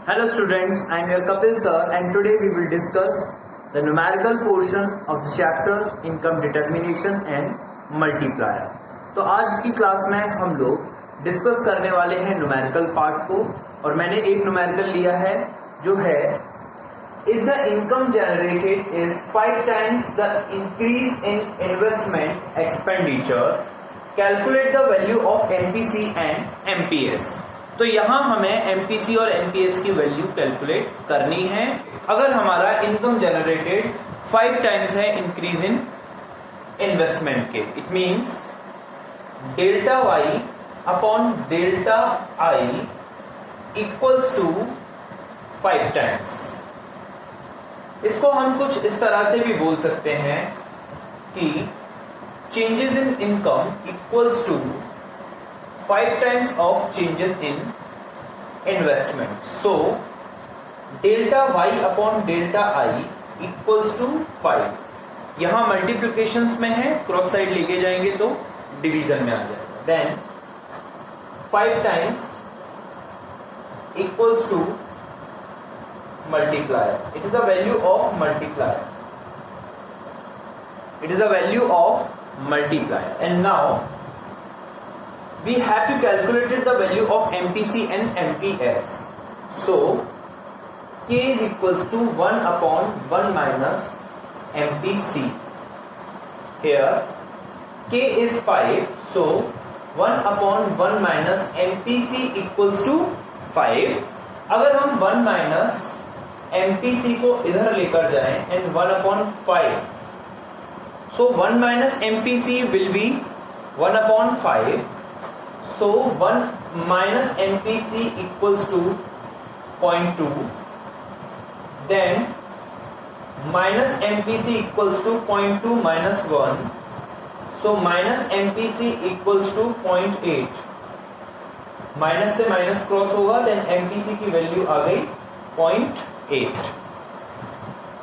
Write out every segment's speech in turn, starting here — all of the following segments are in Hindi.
Hello students, I am your Kapil sir and today we will discuss the numerical portion of the chapter income determination and multiplier. तो आज की क्लास में हम लोग डिस्कस करने वाले हैं न्यूमेरिकल पार्ट को और मैंने एक न्यूमेरिकल लिया है जो है if the income generated is 5 times the increase in investment expenditure, calculate the value of MPC and MPS. तो यहाँ हमें MPC और MPS की वैल्यू कैलकुलेट करनी है। अगर हमारा इनकम जनरेटेड 5 टाइम्स है इंक्रीज इन इन्वेस्टमेंट के, it means delta Y upon delta I equals to 5 times. इसको हम कुछ इस तरह से भी बोल सकते हैं कि changes in income equals to 5 times of changes in investment. So delta y upon delta i equals to 5. यहां मल्टीप्लिकेशंस में है, क्रॉस साइड लेके जाएंगे तो डिवीजन में आ जाएगा। Then 5 times equals to multiplier. It is the value of multiplier. It is the value of multiplier. And now we have to calculate the value of MPC and MPS. So K is equals to 1 upon 1 minus MPC. Here K is 5. So 1 upon 1 minus MPC equals to 5. अगर हम 1 minus MPC को इधर लेकर जाएं and 1 upon 5, so 1 minus MPC will be 1 upon 5, so 1 minus MPC equals to 0.2, then minus MPC equals to 0.2 minus 1, so minus MPC equals to 0.8, minus से माइनस क्रॉस होगा, देन MPC की वैल्यू आ गई 0.8.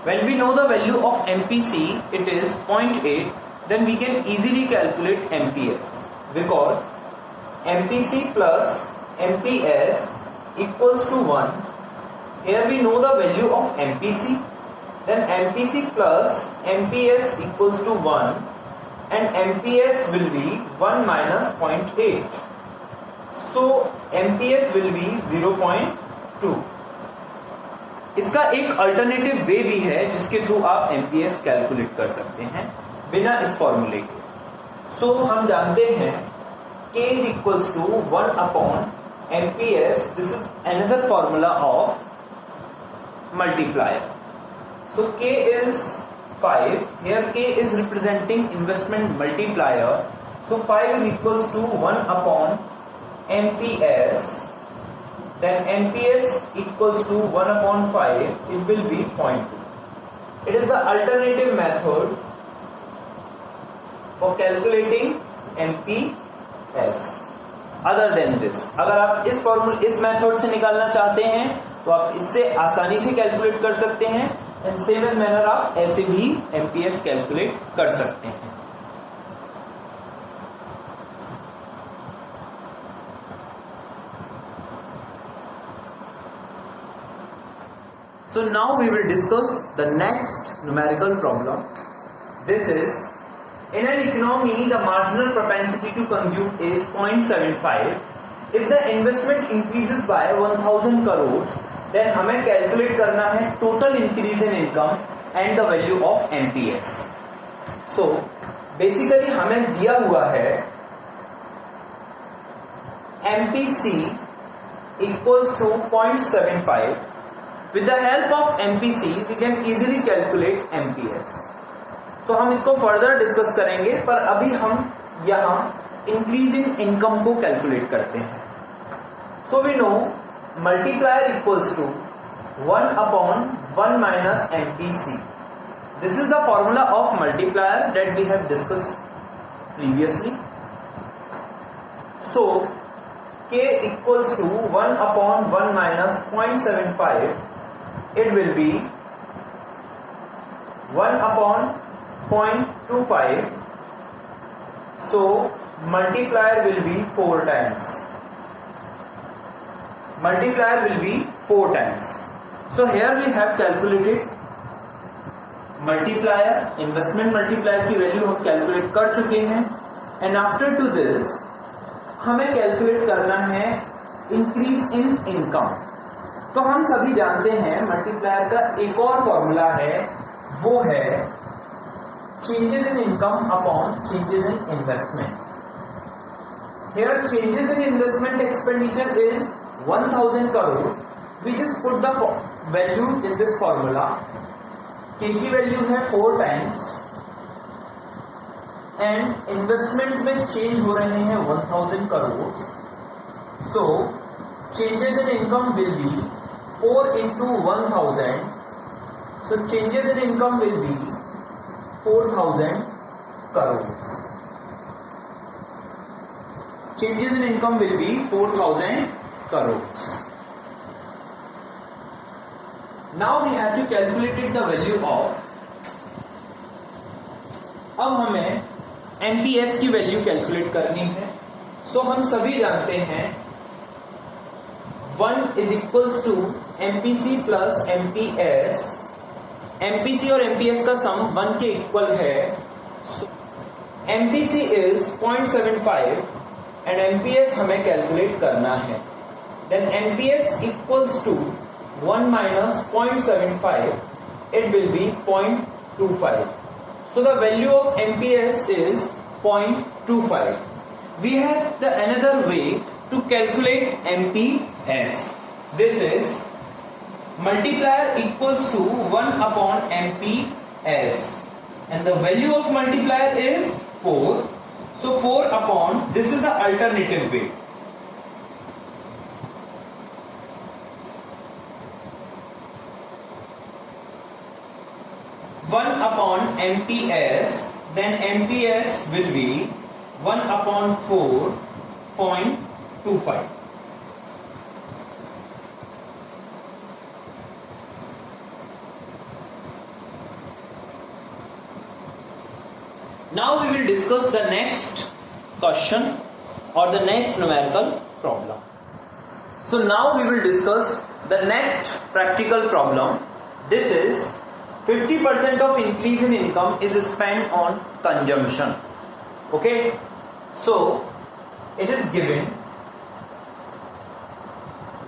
When we know the value of MPC, it is 0.8, then we can easily calculate MPS because MPC plus MPS equals to 1. Here we know the value of MPC, then MPC plus MPS equals to 1 and MPS will be 1 minus 0.8. So MPS will be 0.2. इसका एक अल्टरनेटिव वे भी है जिसके थ्रू आप MPS कैलकुलेट कर सकते हैं बिना इस फॉर्मूले के। सो हम जानते हैं K is equals to 1 upon MPS. This is another formula of multiplier. So K is 5. Here K is representing investment multiplier. So 5 is equals to 1 upon MPS, then MPS equals to 1 upon 5, it will be 0.2. It is the alternative method for calculating MPS. Other than this, अगर आप इस मेथड से निकालना चाहते हैं तो आप इससे आसानी से कैलकुलेट कर सकते हैं एंड सेम एज मैनर आप ऐसे भी MPS कैलकुलेट कर सकते हैं। So now we will discuss the next numerical problem. This is, in an economy the marginal propensity to consume is 0.75. If the investment increases by 1000 crores, then हमें calculate करना है total increase in income and the value of MPS. So basically हमें दिया हुआ है MPC equals to 0.75. With the help of MPC, we can easily calculate MPS. तो हम इसको फर्दर डिस्कस करेंगे, पर अभी हम यहाँ इंक्रीज इन इनकम को कैलकुलेट करते हैं। So we know multiplier equals to 1 upon 1 minus MPC. This is the formula of multiplier that we have discussed previously. So K equals to 1 upon 1 minus 0.75. It will be 1 upon 0.25. So multiplier will be 4 times. multiplier will be 4 times. So here we have calculated multiplier, investment multiplier की वैल्यू हम कैलकुलेट कर चुके हैं. एंड आफ्टर टू दिस हमें कैलकुलेट करना है इंक्रीज इन इनकम. तो हम सभी जानते हैं मल्टीप्लायर का एक और फॉर्मूला है, वो है changes in income upon changes in investment. Here changes in investment expenditure is 1000 crore. We just put the values in this formula. K की वैल्यू है 4 times एंड इन्वेस्टमेंट में चेंज हो रहे हैं 1000 crore. So changes in income will be 4 into 1000. So changes in income will be 4000 crores. Changes in income will be 4000 crores. Now we have to calculate the value of. अब हमें NPS की वैल्यू कैलकुलेट करनी है. सो हम सभी जानते हैं 1 is equals to MPC plus MPS. MPC और MPS का सम 1 के इक्वल है. MPC is 0.75 and MPS हमें कैलकुलेट करना है. Then MPS equals to 1 minus 0.75, it will be 0.25. So the value of MPS is 0.25. We have the another way to calculate MPS. This is multiplier equals to 1 upon MPS, and the value of multiplier is 4. So 4 upon, this is the alternative way. 1 upon MPS, then MPS will be 1 upon 4.25. Now we will discuss the next question or the next numerical problem. So now we will discuss the next practical problem. This is 50% of increase in income is spent on consumption. Okay, so it is given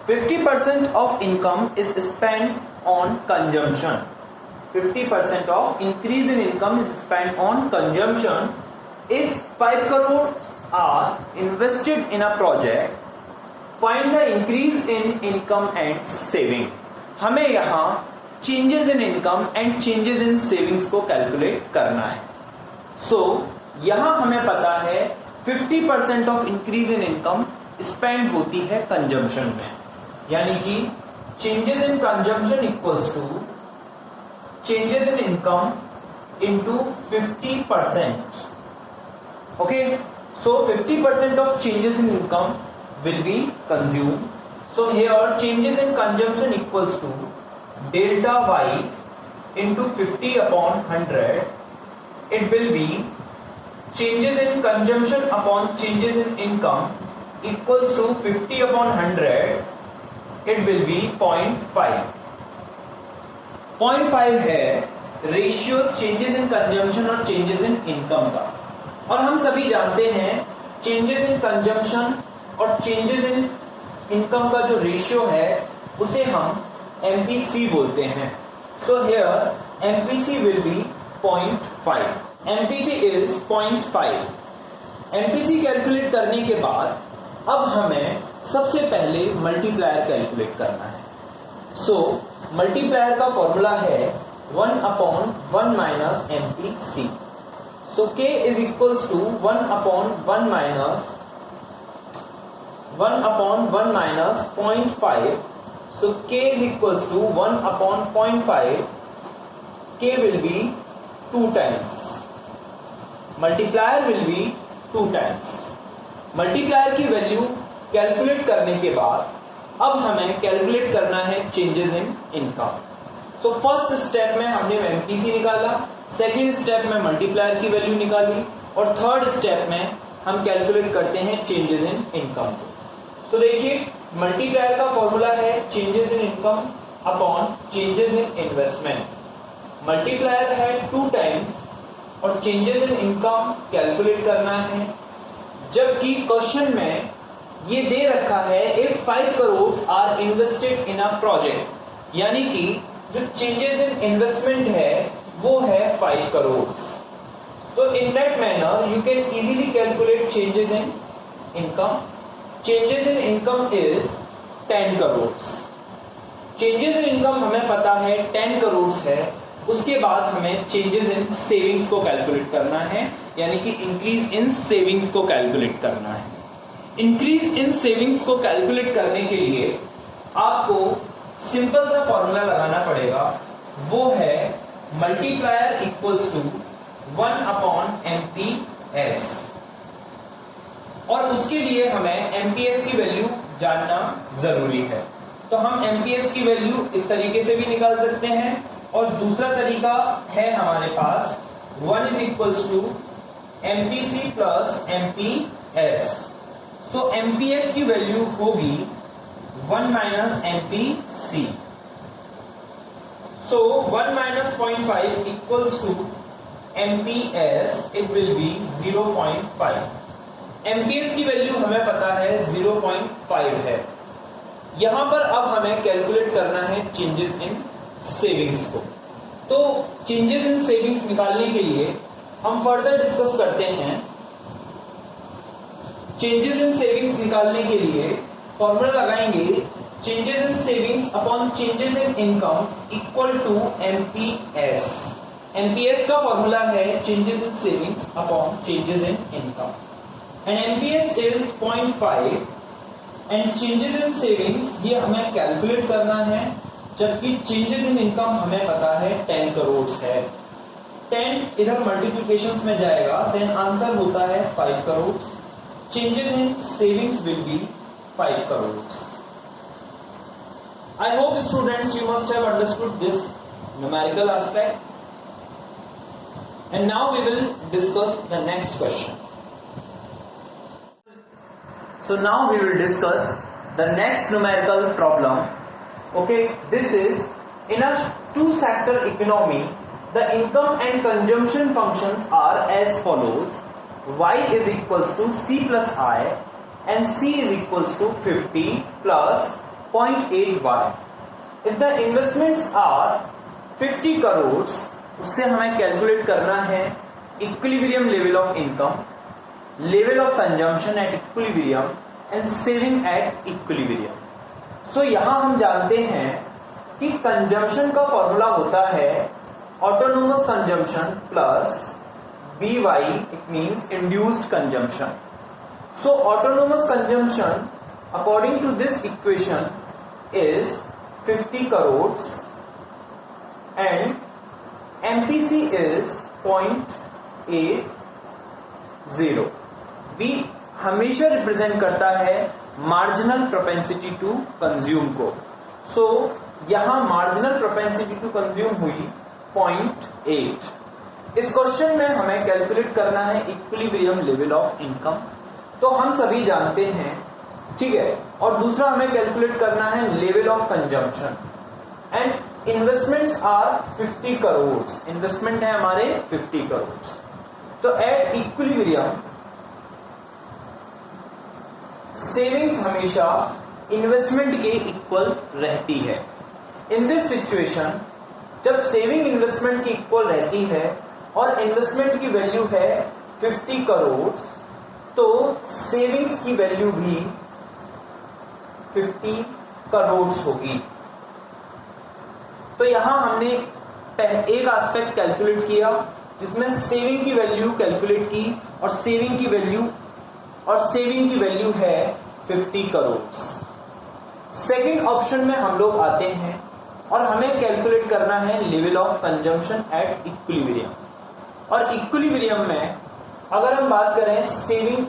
50% of income is spent on consumption. 50% of increase in income is spent on consumption. If 5 crores are invested in a project, find the increase in income and saving. हमें यहाँ changes in income and changes in savings को कैलकुलेट करना है. सो यहां हमें पता है 50% of increase in income spend होती है कंजम्पशन में, यानी कि changes in consumption equals to changes in income into 50%. Okay, so 50% of changes in income will be consume. So here changes in consumption equals to delta y into 50 upon 100. It will be changes in consumption upon changes in income equals to 50 upon 100. It will be 0.5. 0.5 है रेशियो चेंजेस इन कंजम्पशन और चेंजेस इन इनकम का. और हम सभी जानते हैं चेंजेस इन कंजम्पशन और चेंजेस इन इनकम का जो रेशियो है उसे हम MPC बोलते हैं. So here MPC will be 0.5. MPC is 0.5. MPC calculate करने के बाद अब हमें सबसे पहले मल्टीप्लायर कैलकुलेट करना है. So मल्टीप्लायर का फॉर्मूला है 1 upon 1 minus MPC. So K is equals to 1 upon 1 minus 0.5. So K is equals to 1 upon 0.5. K will be 2 times. Multiplier will be 2 times. Multiplier की वैल्यू कैलकुलेट करने के बाद अब हमें कैलकुलेट करना है changes in income. So first step में हमने MPC निकाला, सेकेंड स्टेप में मल्टीप्लायर की वैल्यू निकाली और थर्ड स्टेप में हम कैलकुलेट करते हैं चेंजेस इन इनकम को. सो देखिए मल्टीप्लायर का फॉर्मूला है changes in income upon changes in investment. Multiplier है 2 टाइम्स और चेंजेस इन इनकम कैलकुलेट करना है, जबकि क्वेश्चन में ये दे रखा है if 5 crore are invested in a project, यानी कि जो चेंजेस इन इन्वेस्टमेंट है वो है 5 crore. So in that manner you can easily calculate changes in income. Changes in income is 10 crore. Changes in income हमें पता है 10 करोड़ है, उसके बाद हमें changes in savings को कैलकुलेट करना है, यानी कि increase in savings को कैलकुलेट करना है। Increase in savings को कैलकुलेट करने के लिए आपको सिंपल सा फॉर्मूला लगाना पड़ेगा, वो है multiplier equals to 1 upon MPS, और उसके लिए हमें MPS की वैल्यू जानना जरूरी है। तो हम MPS की वैल्यू इस तरीके से भी निकाल सकते हैं, और दूसरा तरीका है हमारे पास 1 is equals to MPC plus MPS। So MPS की वैल्यू होगी 1 minus MPC। So 1 minus 0.5 equals to MPS, it will be 0.5। MPS की वैल्यू हमें पता है 0.5 है। यहां पर अब हमें कैलकुलेट करना है चेंजेस इन सेविंग्स को। तो चेंजेस इन सेविंग्स निकालने के लिए हम फर्दर डिस्कस करते हैं। चेंजेस इन सेविंग्स निकालने के लिए फॉर्मूला लगाएंगे changes in savings upon changes in income equal to MPS। MPS का फॉर्मूला है changes in savings upon changes in income, and MPS is 0.5 and changes in savings ये हमें कैलकुलेट करना है, जबकि चेंजेस इन इनकम हमें पता है 10 करोड़ है। 10 इधर मल्टीप्लिकेशंस में जाएगा, देन आंसर होता है 5 crore. Changes in savings will be 5 crore. I hope students you must have understood this numerical aspect. And now we will discuss the next question. So now we will discuss the next numerical problem. Okay, this is in a two-sector economy, the income and consumption functions are as follows. Y is equals to C plus I and C is equals to 50 plus 0.8Y. If the investments are 50 crores, उससे हमें कैलकुलेट करना है equilibrium level of income, level of consumption at equilibrium and saving at equilibrium. So यहां हम जानते हैं कि कंजम्पशन का फॉर्मूला होता है autonomous consumption plus BY, it means induced consumption. So autonomous consumption according to this equation is 50 crore and MPC is 0.80। B हमेशा रिप्रेजेंट करता है मार्जिनल प्रोपेंसिटी टू कंज्यूम को। सो यहां मार्जिनल प्रोपेंसिटी टू कंज्यूम हुई 0.8। इस क्वेश्चन में हमें कैलकुलेट करना है इक्विलिब्रियम लेवल ऑफ इनकम, तो हम सभी जानते हैं, ठीक है। और दूसरा हमें कैलकुलेट करना है level of consumption, and investments are 50 crore. Investment है हमारे 50 करोड़। तो एट इक्विलिब्रियम सेविंग्स हमेशा इन्वेस्टमेंट के इक्वल रहती है। इन दिस सिचुएशन जब सेविंग इन्वेस्टमेंट की इक्वल रहती है और इन्वेस्टमेंट की वैल्यू है 50 करोड़, तो सेविंग्स की वैल्यू भी 50 करोड़ होगी। तो यहां हमने एक एस्पेक्ट कैलकुलेट किया जिसमें सेविंग की वैल्यू कैलकुलेट की, और सेविंग की वैल्यू है 50 करोड़। सेकंड ऑप्शन में हम लोग आते हैं और हमें कैलकुलेट करना है level of consumption at equilibrium. और इक्विलिब्रियम में अगर हम बात करें सेविंग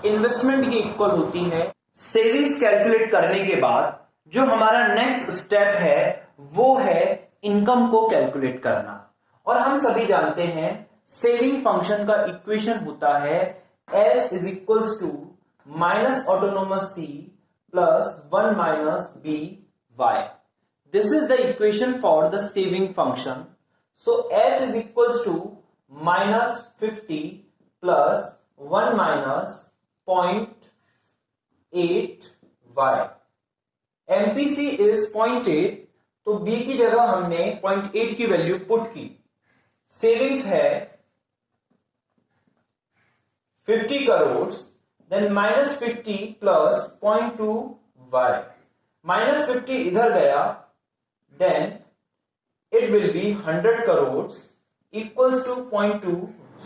इन्वेस्टमेंट की इक्वल होती है। सेविंग्स कैलकुलेट करने के बाद जो हमारा नेक्स्ट स्टेप है वो है इनकम को कैलकुलेट करना। और हम सभी जानते हैं सेविंग फंक्शन का इक्वेशन होता है S is equals to minus autonomous C plus 1 minus by. This is the equation for the saving function. So s is equals to minus 50 plus 1 minus 0.8y. MPC is 0.8, तो b की जगह हमने 0.8 की वैल्यू पुट की. सेविंग्स है 50 crore, then minus 50 plus 0.2y. Minus 50 इधर गया, then it will be 100 crore equals to 0.2.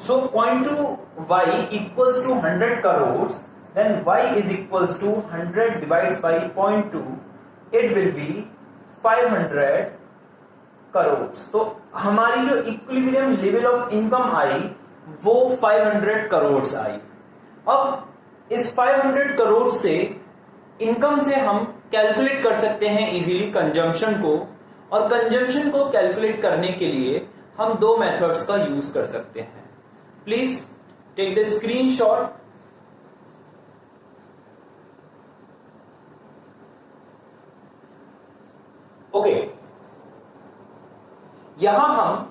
So 0.2y equals to 100 crore, then y is equals to 100 divides by 0.2. It will be 500 crore. तो हमारी जो इक्विलिब्रियम लेवल ऑफ इनकम आई वो 500 करोड़ आई. अब इस 500 करोड़ से इनकम से हम कैलकुलेट कर सकते हैं इजीली कंजम्पशन को, और कंजम्पशन को कैलकुलेट करने के लिए हम दो मेथड्स का यूज कर सकते हैं. Please take the screenshot. Okay, यहां हम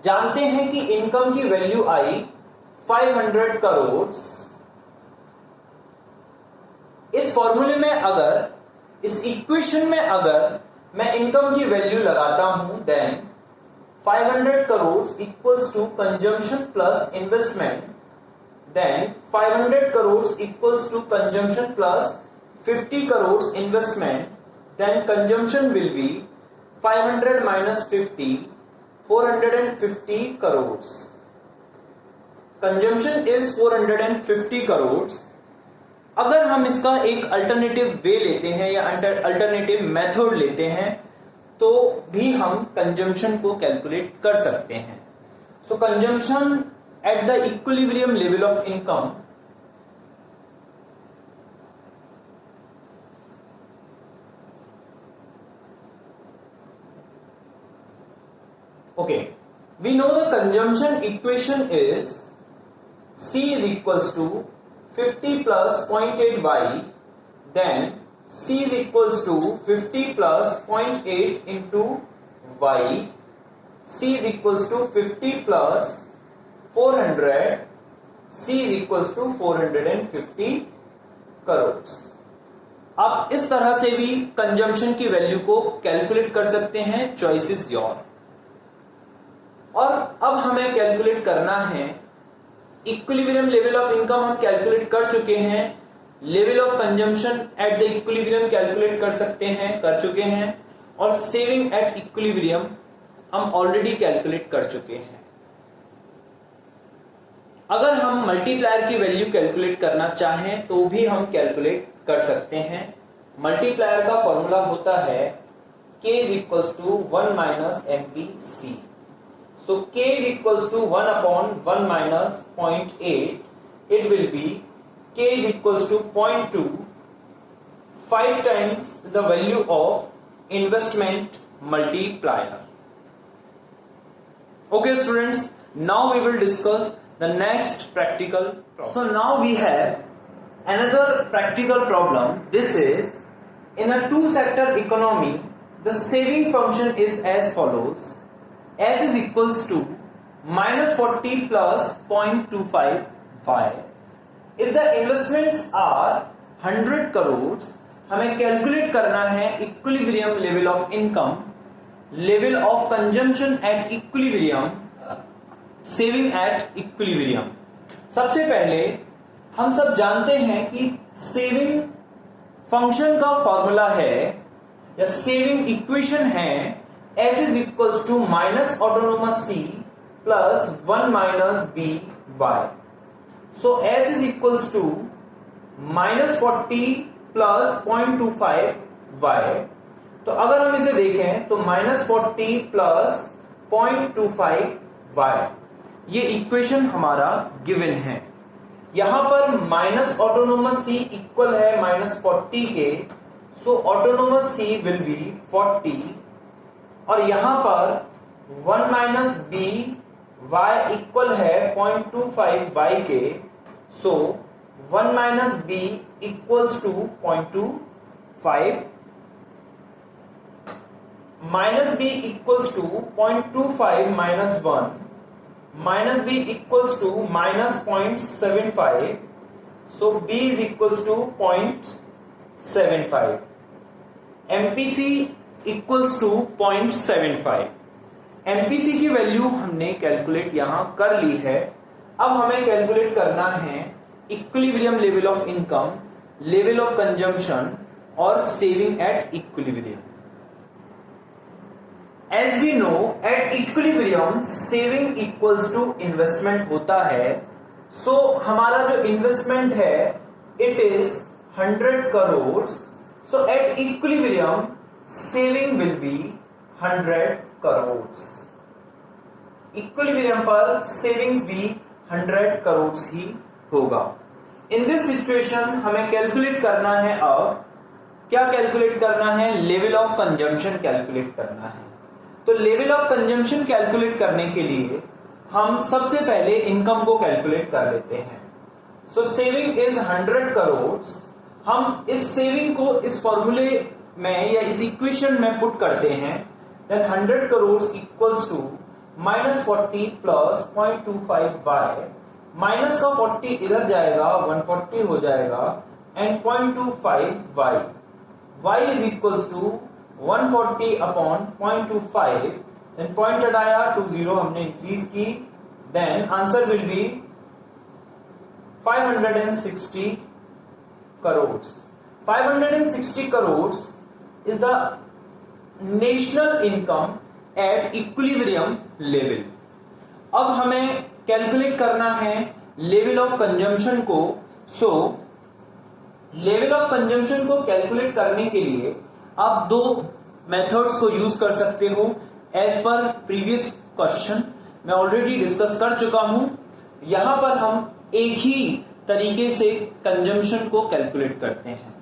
जानते हैं कि इनकम की वैल्यू आई 500 करोड़. इस फॉर्मूले में अगर, इस इक्वेशन में अगर मैं इनकम की वैल्यू लगाता हूं, then 500 crore equals to consumption plus investment, then 500 crore equals to consumption plus 50 crore investment, then consumption will be 500 minus 50, 450 crore. Consumption is 450 crore. अगर हम इसका एक अल्टरनेटिव वे लेते हैं या अल्टरनेटिव मेथड लेते हैं तो भी हम कंजम्पशन को कैलकुलेट कर सकते हैं. So consumption at the equilibrium level of income, okay, we know the consumption equation is C is equals to 50 plus 0.8y, then C is equals to 50 plus 0.8 into y, C is equals to 50 plus 400, C is equals to 450 crore. आप इस तरह से भी कंजम्पशन की वैल्यू को कैलकुलेट कर सकते हैं, चॉइस इज योर. और अब हमें कैलकुलेट करना है इक्विलिब्रियम लेवल ऑफ इनकम. हम कैलकुलेट कर चुके हैं, level of consumption at the equilibrium calculate कर सकते हैं, कर चुके हैं, और सेविंग एट इक्विलिब्रियम हम ऑलरेडी कैलकुलेट कर चुके हैं. अगर हम मल्टीप्लायर की वैल्यू कैलकुलेट करना चाहें तो भी हम कैलकुलेट कर सकते हैं. मल्टीप्लायर का फॉर्मूला होता है k is equals to 1 minus MPC. So k is equals to 1 upon 1 minus 0.8. It will be k is equals to 0.2, 5 times the value of investment multiplier. Okay students, now we will discuss the next practical problem. So now we have another practical problem. This is in a two-sector economy. The saving function is as follows. S is equals to minus 40 plus 0.25 y. If the investments are 100 crore, हमें कैलकुलेट करना है equilibrium level of income, level of consumption at equilibrium, saving at equilibrium. सबसे पहले हम सब जानते हैं कि सेविंग फंक्शन का फॉर्मूला है या सेविंग इक्वेशन है S is equals to minus autonomous C plus 1 minus B y. So S is equals to minus 40 plus 0.25 y. तो अगर हम इसे देखें तो minus 40 plus 0.25 y, ये इक्वेशन हमारा गिवन है. यहां पर माइनस ऑटोनोमस C इक्वल है माइनस 40 के, सो ऑटोनोमस C विल बी 40, और यहां पर 1 माइनस बी वाई इक्वल है 0.25 y के, So 1 minus b equals to 0.25 minus b equals to 0.25 minus 1 minus b equals to minus 0.75. So b is equals to 0.75. MPC equals to 0.75. MPC की वैल्यू हमने कैलकुलेट यहां कर ली है. अब हमें कैलकुलेट करना है equilibrium level of income, level of consumption और saving at equilibrium. As we know, at equilibrium saving equals to investment होता है. So हमारा जो इन्वेस्टमेंट है it is 100 crores. So at equilibrium saving will be 100 crores. Equilibrium पर सेविंग्स भी 100 crores ही होगा. इन दिस सिचुएशन हमें कैलकुलेट करना है. अब क्या कैलकुलेट करना है? लेवल ऑफ कंजम्पशन कैलकुलेट करना है. तो लेवल ऑफ कंजम्पशन कैलकुलेट करने के लिए हम सबसे पहले इनकम को कैलकुलेट कर लेते हैं. सो सेविंग इज 100 करोड़. हम इस सेविंग को इस फॉर्मूले में या इस इक्वेशन में पुट करते हैं. Then 100 crore equals to -40 plus 0.25y. Minus का 40 इधर जाएगा, 140 हो जाएगा and 0.25y. y is equals to 140 upon 0.25. Then point हटाया टू 0 हमने इंक्रीज की. Then answer will be 560 crore. 560 crore is the national income at equilibrium level. अब हमें कैलकुलेट करना है लेवल ऑफ कंजम्पशन को. सो लेवल ऑफ कंजम्पशन को कैलकुलेट करने के लिए आप दो मेथड्स को यूज कर सकते हो. एज पर प्रीवियस क्वेश्चन मैं ऑलरेडी डिस्कस कर चुका हूं. यहां पर हम एक ही तरीके से कंजम्पशन को कैलकुलेट करते हैं.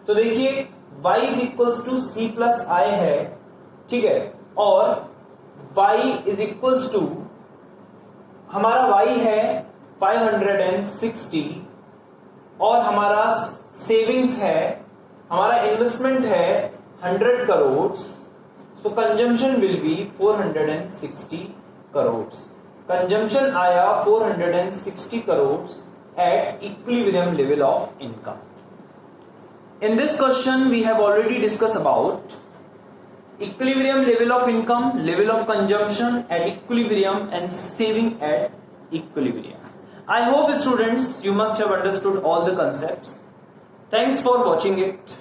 तो देखिए y is equals to c plus I है, ठीक है, और y इज इक्वल्स टू हमारा y है 560 और हमारा सेविंग्स है, हमारा इन्वेस्टमेंट है 100 crore. So consumption will be 460 crore. Consumption आया 460 crore at equilibrium level of income. In this question we have already discussed about equilibrium level of income, level of consumption at equilibrium and saving at equilibrium. I hope students you must have understood all the concepts. Thanks for watching it.